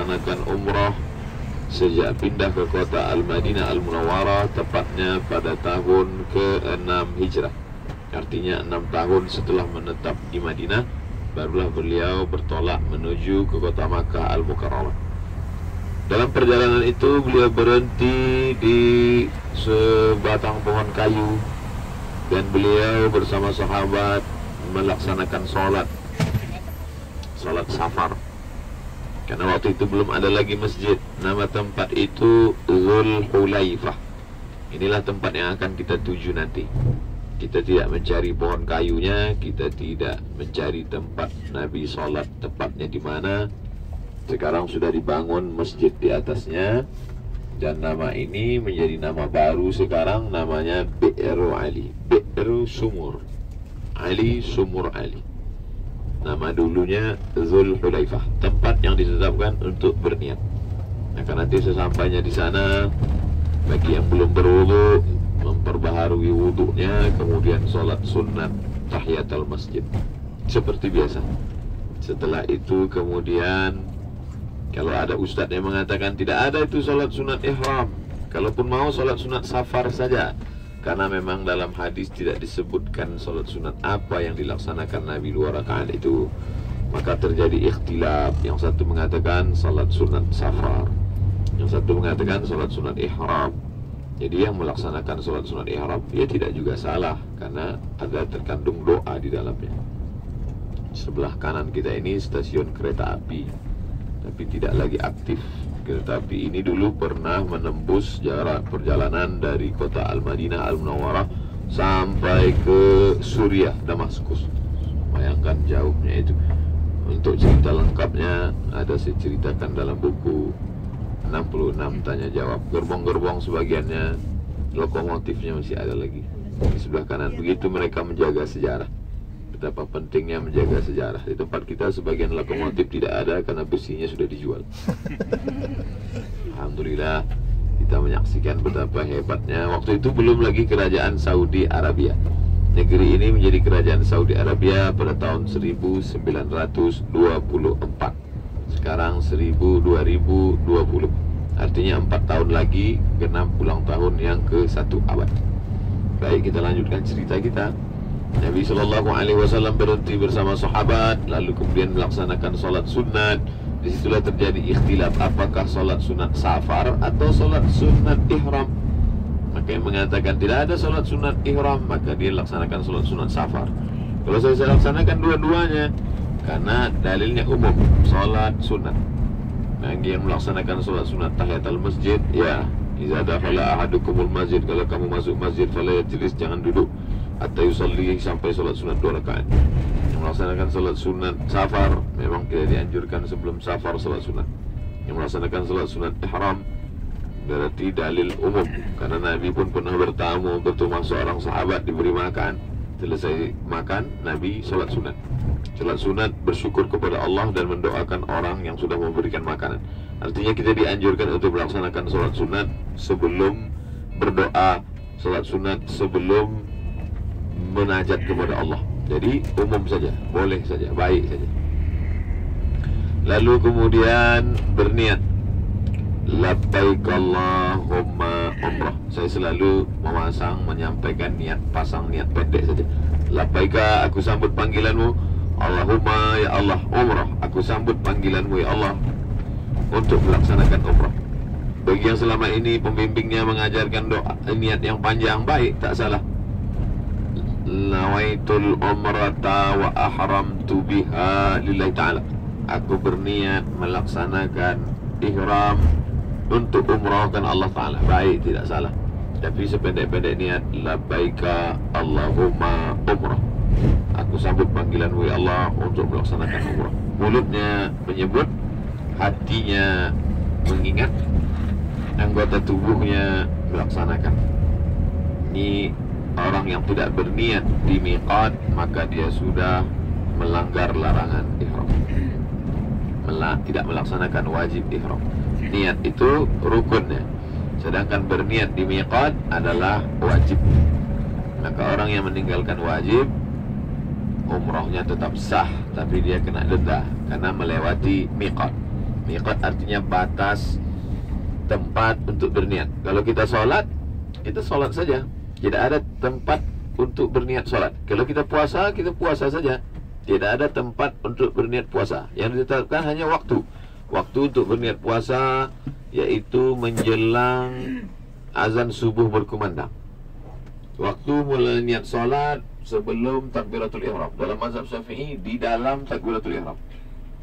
melaksanakan umrah sejak pindah ke kota Al-Madinah Al-Munawwarah, tepatnya pada tahun ke-6 Hijrah. Artinya 6 tahun setelah menetap di Madinah, barulah beliau bertolak menuju ke kota Makkah Al-Mukarramah. Dalam perjalanan itu beliau berhenti di sebatang pohon kayu, dan beliau bersama sahabat melaksanakan sholat safar. Karena waktu itu belum ada lagi masjid. Nama tempat itu Dzul Hulaifah. Inilah tempat yang akan kita tuju nanti. Kita tidak mencari pohon kayunya, kita tidak mencari tempat Nabi sholat tepatnya di mana. Sekarang sudah dibangun masjid di atasnya, dan nama ini menjadi nama baru sekarang, namanya Bi'ru Ali, Bi'ru Sumur Ali, Sumur Ali. Nama dulunya Dzul Hulaifah, tempat yang ditetapkan untuk berniat. Maka nanti sesampainya di sana, bagi yang belum berwudu, memperbaharui wudunya, kemudian sholat sunat tahiyatul masjid seperti biasa. Setelah itu kemudian, kalau ada ustadz yang mengatakan tidak ada itu sholat sunat ihram, kalaupun mau sholat sunat safar saja, karena memang dalam hadis tidak disebutkan sholat sunat apa yang dilaksanakan Nabi 2 rakaat itu, maka terjadi ikhtilaf. Yang satu mengatakan sholat sunat safar, yang satu mengatakan sholat sunat ihram. Jadi yang melaksanakan sholat sunat ihram, dia tidak juga salah, karena ada terkandung doa di dalamnya. Sebelah kanan kita ini stasiun kereta api, tapi tidak lagi aktif. Kereta api ini dulu pernah menembus jarak perjalanan dari kota Al-Madinah Al-Munawwarah sampai ke Suriah, Damaskus. Bayangkan jauhnya itu. Untuk cerita lengkapnya ada saya ceritakan dalam buku 66 tanya jawab. Gerbong-gerbong sebagiannya, lokomotifnya masih ada lagi di sebelah kanan. Begitu mereka menjaga sejarah. Betapa pentingnya menjaga sejarah. Di tempat kita sebagian lokomotif tidak ada karena besinya sudah dijual. Alhamdulillah kita menyaksikan betapa hebatnya. Waktu itu belum lagi kerajaan Saudi Arabia. Negeri ini menjadi kerajaan Saudi Arabia pada tahun 1924. Sekarang 2020. Artinya 4 tahun lagi genap ulang tahun yang ke-1 abad. Baik, kita lanjutkan cerita kita. Nabi SAW berhenti bersama sahabat, lalu kemudian melaksanakan sholat sunat. Disitulah terjadi ikhtilaf, apakah sholat sunat safar atau sholat sunat ihram. Maka yang mengatakan tidak ada sholat sunat ihram, maka dia laksanakan sholat sunat safar. Kalau saya laksanakan dua-duanya, karena dalilnya umum, sholat sunat. Bagi yang melaksanakan sholat sunat tahiyatul masjid, ya, idza dakhala ahadukumul masjid, kalau kamu masuk masjid, fala yajlis, jangan duduk atau yusalli, sampai sholat sunat 2 rakaat. Yang melaksanakan sholat sunat safar, memang tidak dianjurkan sebelum safar sholat sunat. Yang melaksanakan sholat sunat ihram berarti dalil umum, karena Nabi pun pernah bertemu seorang sahabat diberi makan. Selesai makan, Nabi sholat sunat. Sholat sunat bersyukur kepada Allah dan mendoakan orang yang sudah memberikan makanan. Artinya kita dianjurkan untuk melaksanakan sholat sunat sebelum berdoa, sholat sunat sebelum munajat kepada Allah. Jadi umum saja, boleh saja, baik saja. Lalu kemudian berniat, labbaik Allahumma umrah. Saya selalu menyampaikan niat, pasang niat pendek saja. Labbaika, aku sambut panggilanmu. Allahumma, ya Allah, umrah, aku sambut panggilanmu ya Allah untuk melaksanakan umrah. Bagi yang selama ini pembimbingnya mengajarkan doa niat yang panjang, baik, tak salah. Nawaitul umrata wa ahramtu biha lillahi ta'ala. Aku berniat melaksanakan ihram untuk umrahkan Allah Ta'ala, baik, tidak salah. Tapi sependek-pendek niat, labbaika Allahumma umrah, aku sambut panggilanmu ya Allah untuk melaksanakan umrah. Mulutnya menyebut, hatinya mengingat, anggota tubuhnya melaksanakan. Ini orang yang tidak berniat di miqat, maka dia sudah melanggar larangan ihram, tidak melaksanakan wajib ihram. Niat itu rukunnya, sedangkan berniat di miqat adalah wajib. Maka orang yang meninggalkan wajib, umrahnya tetap sah, tapi dia kena denda karena melewati miqat. Miqat artinya batas tempat untuk berniat. Kalau kita sholat saja, tidak ada tempat untuk berniat sholat. Kalau kita puasa saja, tidak ada tempat untuk berniat puasa. Yang ditetapkan hanya waktu untuk berniat puasa, yaitu menjelang azan subuh berkumandang. Waktu mulai niat sholat sebelum takbiratul ihram. Dalam mazhab Syafi'i di dalam takbiratul ihram.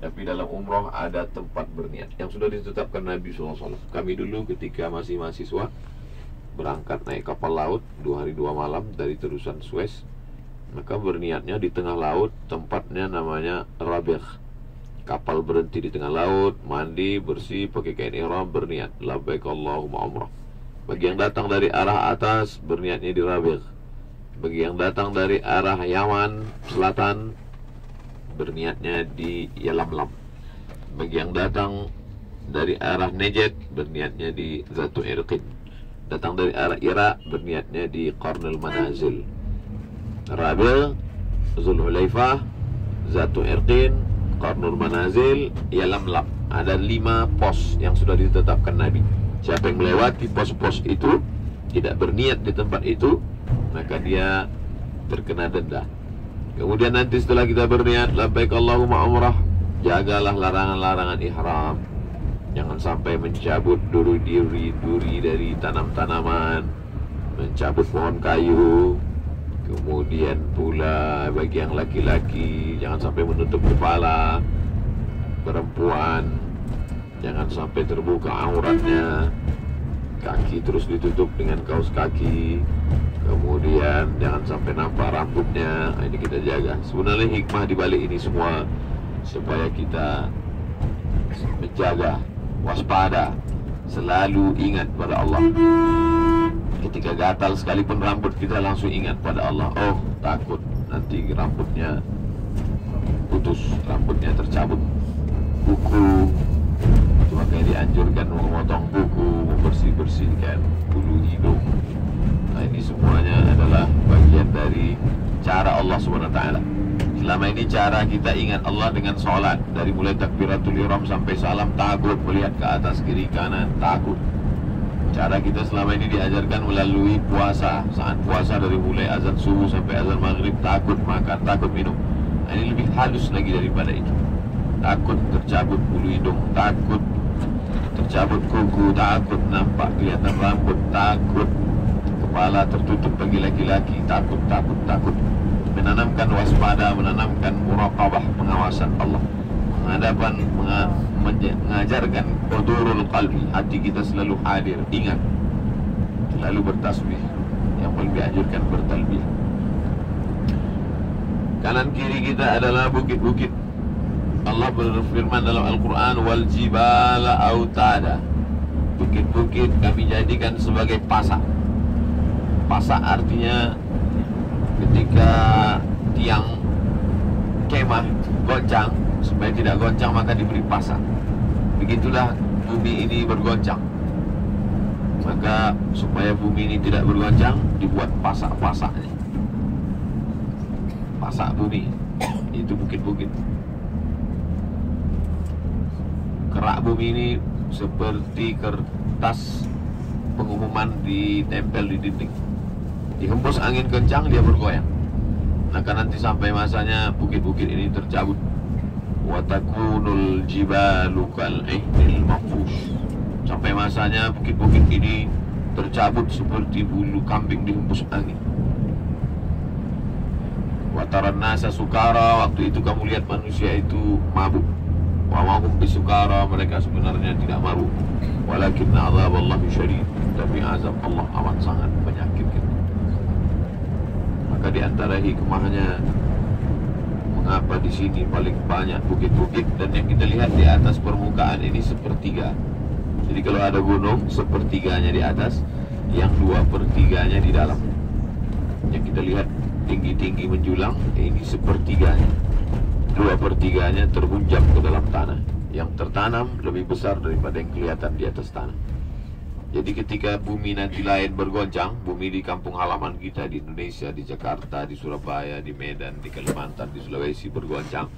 Tapi dalam umrah ada tempat berniat yang sudah ditetapkan Nabi SAW. Kami dulu ketika masih mahasiswa berangkat naik kapal laut 2 hari 2 malam dari terusan Suez, maka berniatnya di tengah laut, tempatnya namanya Rabigh. Kapal berhenti di tengah laut, mandi, bersih, pakai kain ihram, berniat labbaik Allahumma umrah. Bagi yang datang dari arah atas, berniatnya di Rabigh. Bagi yang datang dari arah Yaman selatan, berniatnya di Yalamlam. Bagi yang datang dari arah Najd, berniatnya di Zatu Irqin. Datang dari arah Irak, berniatnya di Qarnul Manazil. Rabigh, Zulhulaifah, Zatu Irqin, Qarnul Manazil, Yalamlam. Ada 5 pos yang sudah ditetapkan Nabi. Siapa yang melewati pos-pos itu, tidak berniat di tempat itu, maka dia terkena denda. Kemudian nanti setelah kita berniat labbaik Allahumma umrah, jagalah larangan-larangan ihram. Jangan sampai mencabut duri dari tanam-tanaman, mencabut pohon kayu. Kemudian pula bagi yang laki-laki, jangan sampai menutup kepala. Perempuan, jangan sampai terbuka auratnya. Kaki terus ditutup dengan kaos kaki. Kemudian jangan sampai nampak rambutnya. Ini kita jaga. Sebenarnya hikmah di balik ini semua supaya kita menjaga, waspada, selalu ingat pada Allah. Ketika gatal sekalipun rambut, kita langsung ingat pada Allah. Oh, takut nanti rambutnya putus, rambutnya tercabut. Kuku, makanya dianjurkan memotong kuku, membersih-bersihkan bulu hidung. Nah, ini semuanya adalah bagian dari cara Allah SWT. Selama ini cara kita ingat Allah dengan sholat, dari mulai takbiratul ihram sampai salam, takut melihat ke atas kiri kanan, takut. Cara kita selama ini diajarkan melalui puasa. Saat puasa dari mulai azan subuh sampai azan maghrib, takut makan, takut minum. Nah, ini lebih halus lagi daripada itu. Takut tercabut bulu hidung, takut tercabut kuku, takut nampak kelihatan rambut, takut kepala tertutup bagi laki-laki, takut. Menanamkan waspada, menanamkan muraqabah, pengawasan Allah. Mengajarkan hudurul qalbi, hati kita selalu hadir, ingat, selalu bertasbih. Yang paling dianjurkan bertalbih. Kanan kiri kita adalah bukit-bukit. Allah berfirman dalam Al-Quran, wal jibala autada. Bukit-bukit kami jadikan sebagai pasak. Pasak artinya ketika tiang kemah goncang, supaya tidak goncang maka diberi pasak. Begitulah bumi ini bergoncang. Maka supaya bumi ini tidak bergoncang, dibuat pasak-pasaknya. Pasak bumi, itu bukit-bukit. Kerak bumi ini seperti kertas pengumuman ditempel di dinding. Dihembus angin kencang, dia bergoyang. Maka nanti sampai masanya bukit-bukit ini tercabut. Watakunul jibalu kal'ihnil maqfush. Sampai masanya bukit-bukit ini tercabut seperti bulu kambing dihembus angin. Wataran nasa sukara. Waktu itu kamu lihat manusia itu mabuk. Wa mahum bisukara, mereka sebenarnya tidak mabuk. Walakinna azab Allah syadid, tapi azab Allah amat sangat menyakitkan. Maka di antara hikmahnya mengapa di sini paling banyak bukit-bukit, dan yang kita lihat di atas permukaan ini sepertiga. Jadi kalau ada gunung, sepertiganya di atas, yang 2/3-nya di dalam. Yang kita lihat tinggi-tinggi menjulang, ini sepertiganya. 2/3-nya terhunjam ke dalam tanah. Yang tertanam lebih besar daripada yang kelihatan di atas tanah. Jadi ketika bumi nanti lain bergoncang, bumi di kampung halaman kita di Indonesia, di Jakarta, di Surabaya, di Medan, di Kalimantan, di Sulawesi bergoncang,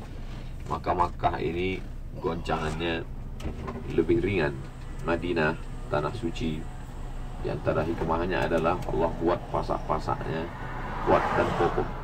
maka Makkah ini goncangannya lebih ringan. Madinah, tanah suci, di antara hikmahnya adalah Allah buat pasak-pasaknya kuat dan kokoh.